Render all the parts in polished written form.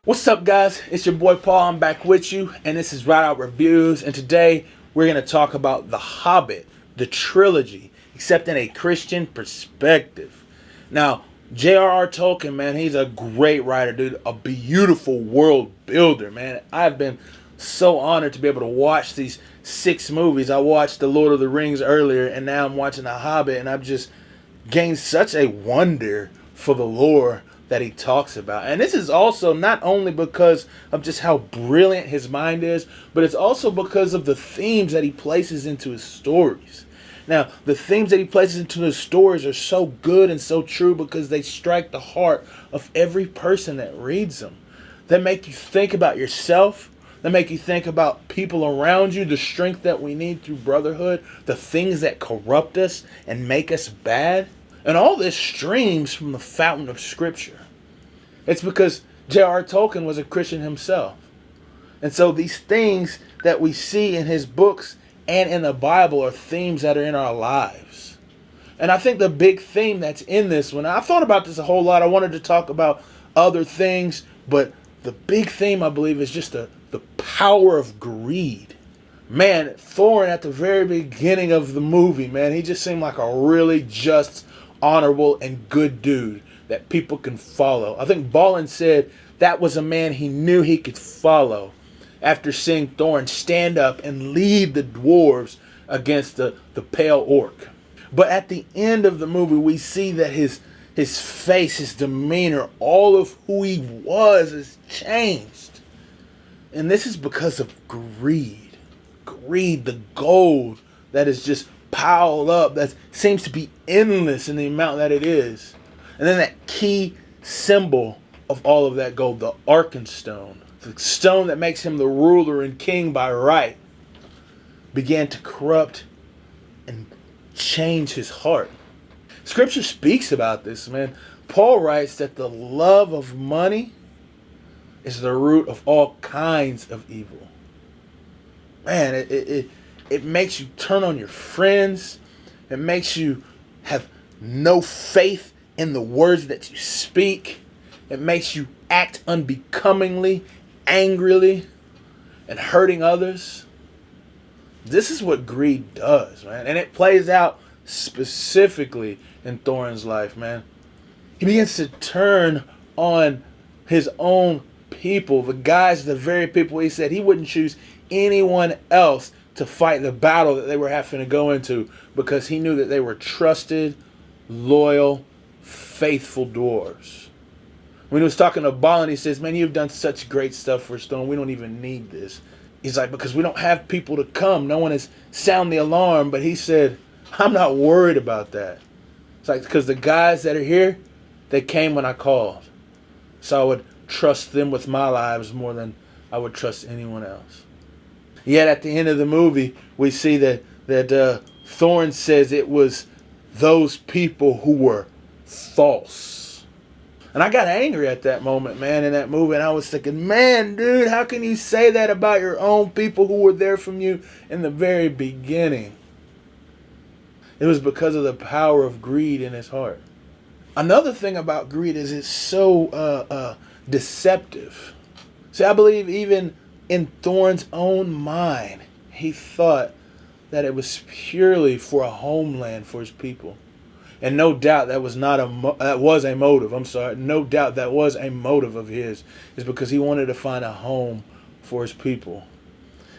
What's up, guys? It's your boy Paul. I'm back with you, and this is Rideout Reviews. And today we're going to talk about The Hobbit, the trilogy, except in a Christian perspective. Now, J.R.R. Tolkien, man, he's a great writer, dude. A beautiful world builder, man. I've been so honored to be able to watch these 6 movies. I watched The Lord of the Rings earlier, and now I'm watching The Hobbit, and I've just gained such a wonder for the lore that he talks about. And this is also not only because of just how brilliant his mind is, but it's also because of the themes that he places into his stories. Now, the themes that he places into his stories are so good and so true because they strike the heart of every person that reads them. They make you think about yourself. They make you think about people around you, the strength that we need through brotherhood, the things that corrupt us and make us bad. And all this streams from the fountain of Scripture. It's because J.R.R. Tolkien was a Christian himself. And so these things that we see in his books and in the Bible are themes that are in our lives. And I think the big theme that's in this one, I thought about this a whole lot. I wanted to talk about other things, but the big theme, I believe, is just the power of greed. Man, Thorin at the very beginning of the movie, man, he just seemed like a really just, honorable, and good dude that people can follow. I think Ballin said that was a man he knew he could follow after seeing Thorin stand up and lead the dwarves against the pale orc. But at the end of the movie, we see that his face, his demeanor, all of who he was has changed. And this is because of greed. Greed, the gold that is just piled up, that seems to be endless in the amount that it is. And then that key symbol of all of that gold, the Arkenstone, the stone that makes him the ruler and king by right, began to corrupt and change his heart. Scripture speaks about this, man. Paul writes that the love of money is the root of all kinds of evil. Man, it makes you turn on your friends. It makes you have no faith in the words that you speak. It makes you act unbecomingly, angrily, and hurting others. This is what greed does, man. And it plays out specifically in Thorin's life, man. He begins to turn on his own people, the very people he said he wouldn't choose anyone else to fight the battle that they were having to go into because he knew that they were trusted, loyal, faithful dwarves. When he was talking to Balin, he says, man, you've done such great stuff for Stone. We don't even need this. He's like, because we don't have people to come. No one has sounded the alarm. But he said, I'm not worried about that. It's like, because the guys that are here, they came when I called. So I would trust them with my lives more than I would trust anyone else. Yet at the end of the movie, we see that Thorin says it was those people who were false. And I got angry at that moment, man, in that movie. And I was thinking, man, dude, how can you say that about your own people who were there from you in the very beginning? It was because of the power of greed in his heart. Another thing about greed is it's so deceptive. See, I believe even in Thorin's own mind, he thought that it was purely for a homeland for his people. And no doubt that was a motive. I'm sorry. No doubt that was a motive of his, is because he wanted to find a home for his people.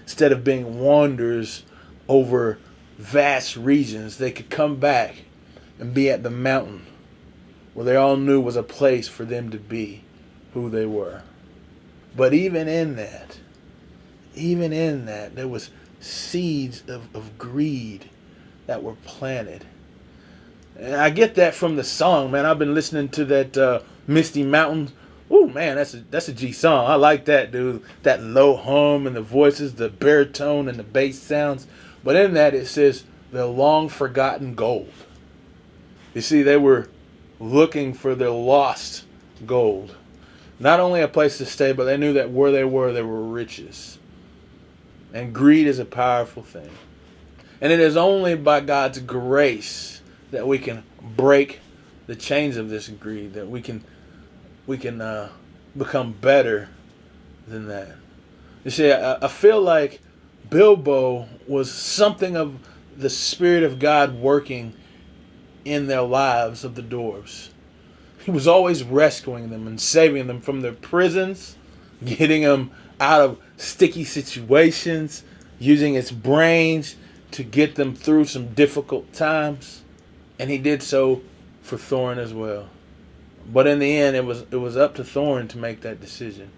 Instead of being wanderers over vast regions, they could come back and be at the mountain where they all knew was a place for them to be who they were. But even in that, there was seeds of greed that were planted. And I get that from the song, man. I've been listening to that Misty Mountain. Ooh, man, that's a G song. I like that, dude. That low hum and the voices, the baritone and the bass sounds. But in that it says, the long forgotten gold. You see, they were looking for their lost gold. Not only a place to stay, but they knew that where they were riches. And greed is a powerful thing. And it is only by God's grace that we can break the chains of this greed, that we can become better than that. You see, I feel like Bilbo was something of the Spirit of God working in their lives of the dwarves. He was always rescuing them and saving them from their prisons, getting them out of sticky situations, using his brains to get them through some difficult times. And he did so for Thorin as well. But in the end, it was up to Thorin to make that decision.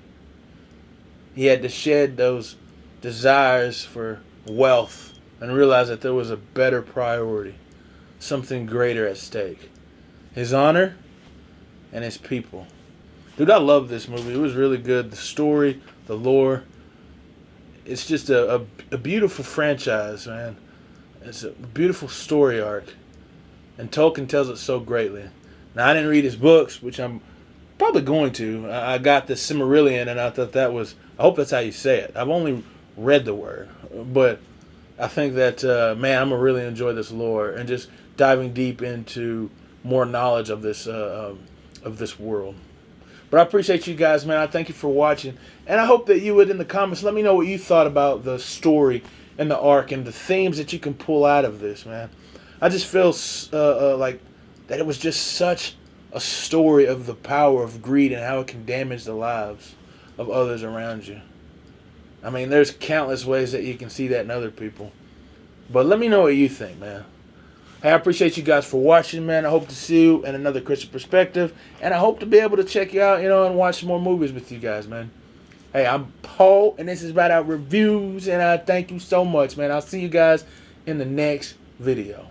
He had to shed those desires for wealth and realize that there was a better priority, something greater at stake. His honor and his people. Dude, I love this movie. It was really good. The story, the lore. It's just a beautiful franchise, man. It's a beautiful story arc. And Tolkien tells it so greatly. Now, I didn't read his books, which I'm probably going to. I got the Silmarillion, and I thought that was... I hope that's how you say it. I've only read the word. But I think that, man, I'm going to really enjoy this lore and just diving deep into more knowledge of this world. But I appreciate you guys, man. I thank you for watching. And I hope that you would, in the comments, let me know what you thought about the story and the arc and the themes that you can pull out of this, man. I just feel like that it was just such a story of the power of greed and how it can damage the lives of others around you. I mean, there's countless ways that you can see that in other people. But let me know what you think, man. Hey, I appreciate you guys for watching, man. I hope to see you in another Christian perspective. And I hope to be able to check you out, and watch some more movies with you guys, man. Hey, I'm Paul, and this is Rideout Reviews. And I thank you so much, man. I'll see you guys in the next video.